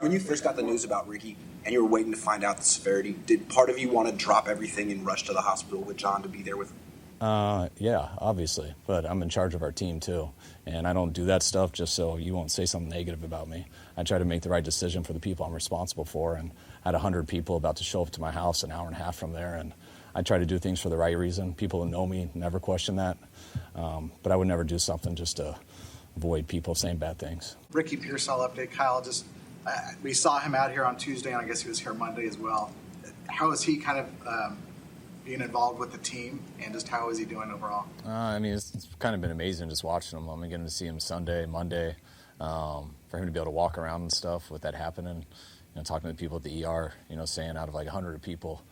When you first got the news about Ricky and you were waiting to find out the severity, did part of you want to drop everything and rush to the hospital with John to be there with him? Yeah, obviously, but I'm in charge of our team too, and I don't do that stuff just so you won't say something negative about me. I try to make the right decision for the people I'm responsible for, and I had 100 people about to show up to my house an hour and a half from there, and I try to do things for the right reason. People who know me never question that, but I would never do something just to avoid people saying bad things. Ricky Pearsall update, Kyle. We saw him out here on Tuesday, and I guess he was here Monday as well. How is he kind of being involved with the team, and just how is he doing overall? It's kind of been amazing just watching him. I'm getting to see him Sunday, Monday, for him to be able to walk around and stuff with that happening. Talking to the people at the ER, saying out of like 100 people,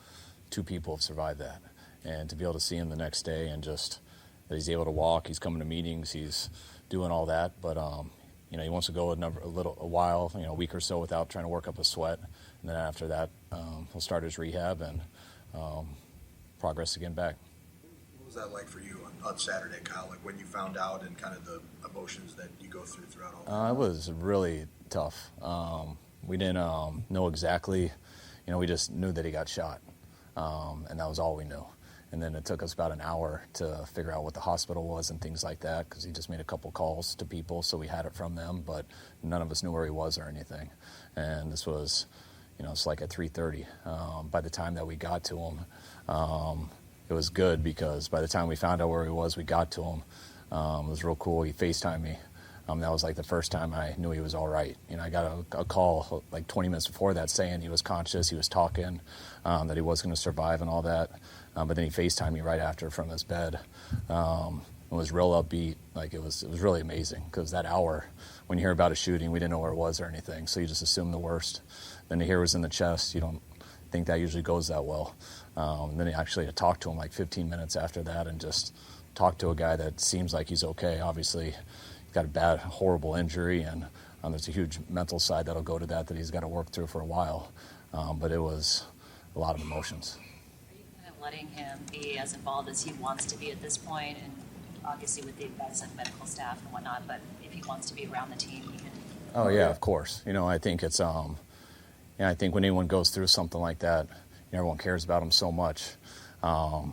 2 people have survived that. And to be able to see him the next day and just that he's able to walk, he's coming to meetings, he's doing all that. But, he wants to go a while, a week or so without trying to work up a sweat. And then after that, he'll start his rehab and progress again back. What was that like for you on Saturday, Kyle? Like when you found out and kind of the emotions that you go through throughout all that? It was really tough. We didn't know exactly. We just knew that he got shot, and that was all we knew. And then it took us about an hour to figure out what the hospital was and things like that, because he just made a couple calls to people, so we had it from them, but none of us knew where he was or anything. And this was, it's like at 3:30. By the time that we got to him, it was good because by the time we found out where he was, we got to him. It was real cool. He FaceTimed me. That was like the first time I knew he was all right. I got a call like 20 minutes before that saying he was conscious, he was talking, that he was going to survive and all that. But then he FaceTimed me right after from his bed. It was real upbeat. Like it was really amazing because that hour, when you hear about a shooting, we didn't know where it was or anything, so you just assume the worst. Then to hear it was in the chest, you don't think that usually goes that well. Then he actually had to talk to him like 15 minutes after that and just talk to a guy that seems like he's okay. Obviously, he's got a bad, horrible injury, and there's a huge mental side that'll go to that he's got to work through for a while. But it was a lot of emotions. Are you kind of letting him be as involved as he wants to be at this point, and obviously with the advice of medical staff and whatnot, but if he wants to be around the team, he can? Oh, yeah, of course. I think it's, I think when anyone goes through something like that, everyone cares about him so much. But,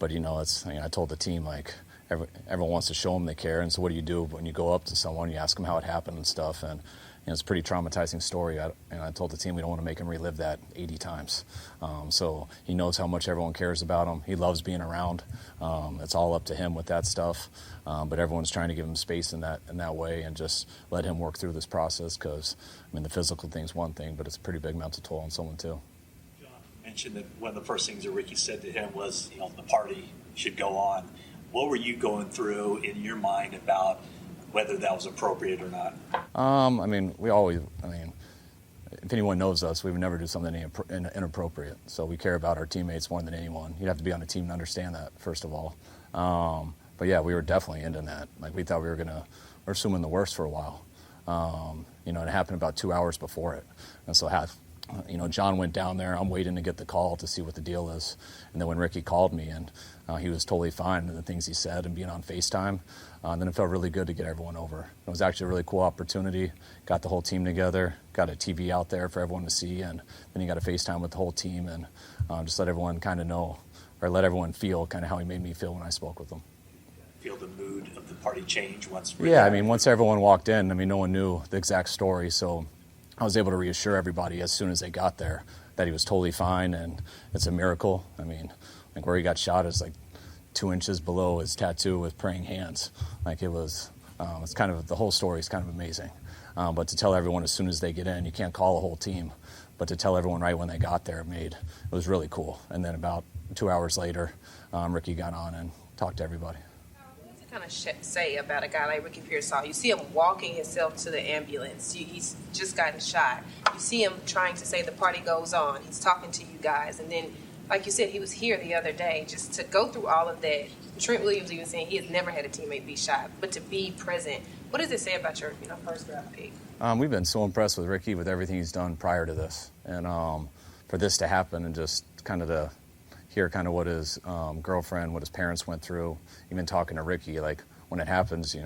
I told the team, like, everyone wants to show them they care, and so what do you do when you go up to someone, you ask them how it happened and stuff, and it's a pretty traumatizing story. I told the team we don't want to make him relive that 80 times. So he knows how much everyone cares about him. He loves being around. It's all up to him with that stuff. But everyone's trying to give him space in that way and just let him work through this process because, the physical thing's one thing, but it's a pretty big mental toll on someone too. John mentioned that one of the first things that Ricky said to him was, the party should go on. What were you going through in your mind about whether that was appropriate or not? If anyone knows us, we would never do something inappropriate. So we care about our teammates more than anyone. You'd have to be on a team to understand that, first of all. But yeah, we were definitely into that. Like we thought we're assuming the worst for a while. It happened about 2 hours before it. And so John went down there. I'm waiting to get the call to see what the deal is. And then when Ricky called me and he was totally fine and the things he said and being on FaceTime, then it felt really good to get everyone over. It was actually a really cool opportunity. Got the whole team together, got a TV out there for everyone to see, and then he got a FaceTime with the whole team and just let everyone kind of know, or let everyone feel kind of how he made me feel when I spoke with them. Feel the mood of the party change once? Once everyone walked in, no one knew the exact story, so I was able to reassure everybody as soon as they got there that he was totally fine and it's a miracle. Like where he got shot is like 2 inches below his tattoo with praying hands. Like it was, it's kind of, the whole story is kind of amazing. But to tell everyone as soon as they get in, you can't call a whole team, but to tell everyone right when they got there, it was really cool. And then about 2 hours later, Ricky got on and talked to everybody. Kind of say about a guy like Ricky Pearsall? You see him walking himself to the ambulance. He's just gotten shot. You see him trying to say the party goes on. He's talking to you guys. And then, like you said, he was here the other day. Just to go through all of that, Trent Williams even saying he has never had a teammate be shot. But to be present, what does it say about your first draft pick? We've been so impressed with Ricky with everything he's done prior to this. And for this to happen and just kind of to hear kind of what his girlfriend, what his parents went through, even talking to Ricky, like when it happens,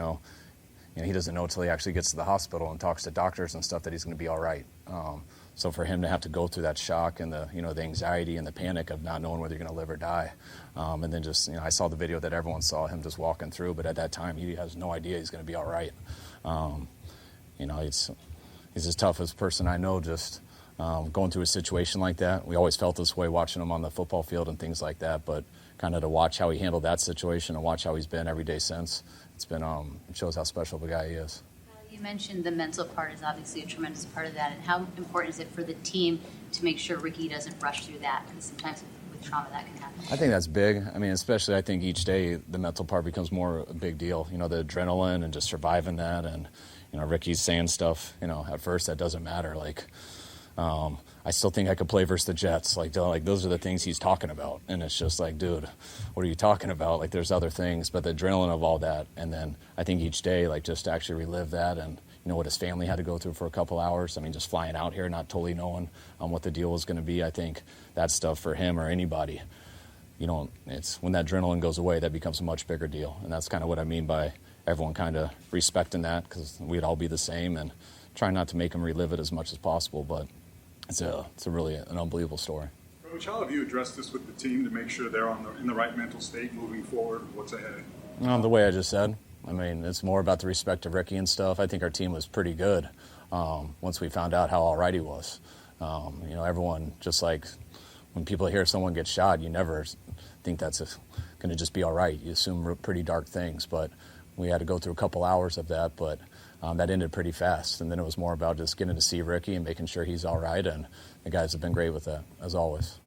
he doesn't know until he actually gets to the hospital and talks to doctors and stuff that he's going to be all right. So for him to have to go through that shock and the anxiety and the panic of not knowing whether you're going to live or die, and then just, I saw the video that everyone saw him just walking through, but at that time he has no idea he's going to be all right. He's the toughest person I know, just going through a situation like that. We always felt this way watching him on the football field and things like that, but kind of to watch how he handled that situation and watch how he's been every day since, it shows how special of a guy he is. You mentioned the mental part is obviously a tremendous part of that, and how important is it for the team to make sure Ricky doesn't rush through that? Because sometimes with trauma that can happen. I think that's big. Especially I think each day the mental part becomes more a big deal. The adrenaline and just surviving that, and Ricky's saying stuff. At first that doesn't matter. I still think I could play versus the Jets. Those are the things he's talking about, and it's just like, dude, what are you talking about? There's other things, but the adrenaline of all that, and then I think each day, just to actually relive that, and what his family had to go through for a couple hours. Just flying out here, not totally knowing what the deal was going to be. I think that stuff for him or anybody, it's when that adrenaline goes away, that becomes a much bigger deal, and that's kind of what I mean by everyone kind of respecting that, because we'd all be the same, and trying not to make him relive it as much as possible, but it's a really an unbelievable story. Coach, how have you addressed this with the team to make sure they're in the right mental state moving forward? What's ahead? The way I just said. It's more about the respect of Ricky and stuff. I think our team was pretty good once we found out how all right he was. Everyone, just like when people hear someone get shot, you never think that's going to just be all right. You assume pretty dark things, but we had to go through a couple hours of that, but that ended pretty fast. And then it was more about just getting to see Ricky and making sure he's all right, and the guys have been great with that, as always.